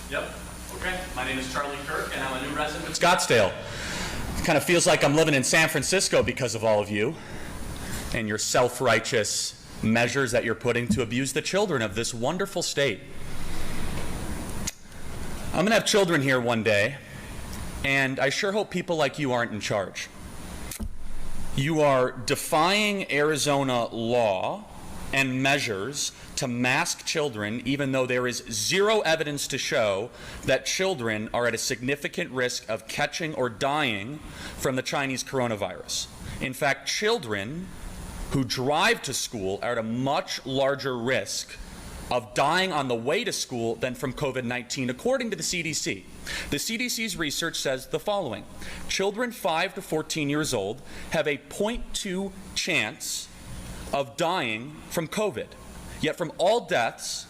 Yep. Okay. My name is Charlie Kirk, and I'm a new resident of Scottsdale. It kind of feels like I'm living in San Francisco because of all of you and your self-righteous measures that you're putting to abuse the children of this wonderful state. I'm going to have children here one day, and I sure hope people like you aren't in charge. You are defying Arizona law and measures to mask children, even though there is zero evidence to show that children are at a significant risk of catching or dying from the Chinese coronavirus. In fact, children who drive to school are at a much larger risk of dying on the way to school than from COVID-19, according to the CDC. The CDC's research says the following: children 5 to 14 years old have a 0.2 chance of dying from COVID. Yet from all deaths,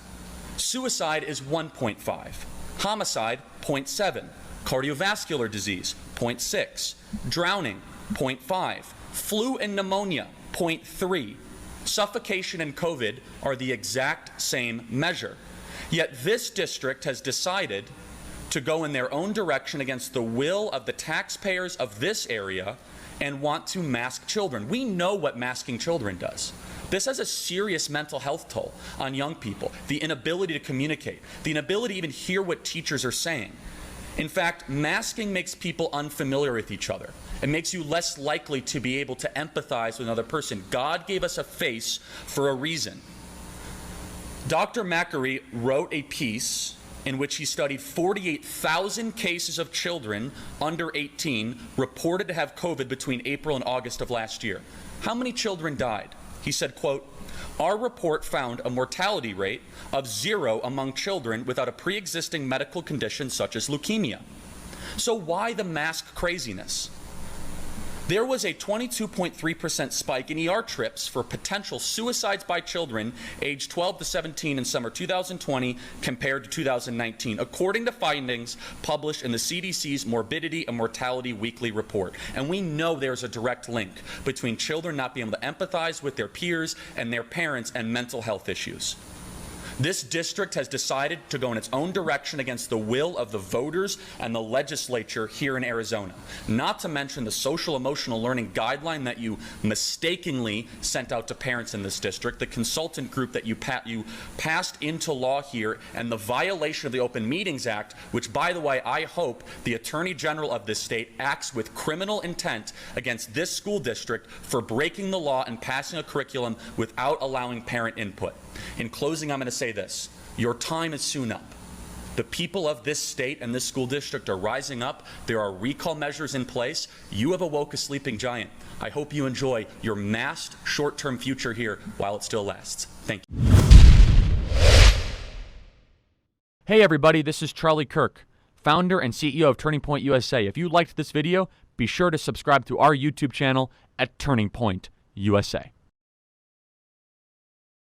suicide is 1.5, homicide 0.7, cardiovascular disease 0.6, drowning 0.5, flu and pneumonia 0.3. Suffocation and COVID are the exact same measure. Yet this district has decided to go in their own direction against the will of the taxpayers of this area and want to mask children. We know what masking children does. This has a serious mental health toll on young people. The inability to communicate, the inability to even hear what teachers are saying. In fact, masking makes people unfamiliar with each other. It makes you less likely to be able to empathize with another person. God gave us a face for a reason. Dr. Macquarie wrote a piece in which he studied 48,000 cases of children under 18 reported to have COVID between April and August of last year. How many children died? He said, quote, "Our report found a mortality rate of 0 among children without a pre-existing medical condition such as leukemia." So why the mask craziness? There was a 22.3% spike in ER trips for potential suicides by children aged 12 to 17 in summer 2020 compared to 2019, according to findings published in the CDC's Morbidity and Mortality Weekly Report. And we know there's a direct link between children not being able to empathize with their peers and their parents and mental health issues. This district has decided to go in its own direction against the will of the voters and the legislature here in Arizona. Not to mention the social emotional learning guideline that you mistakenly sent out to parents in this district, the consultant group that you passed into law here, and the violation of the Open Meetings Act, which, by the way, I hope the Attorney General of this state acts with criminal intent against this school district for breaking the law and passing a curriculum without allowing parent input. In closing, I'm going to say this: your time is soon up. The people of this state and this school district are rising up. There are recall measures in place. You have awoke a sleeping giant. I hope you enjoy your masked short-term future here while it still lasts. Thank you. Hey everybody, this is Charlie Kirk, founder and CEO of Turning Point USA. If you liked this video, be sure to subscribe to our YouTube channel at Turning Point USA.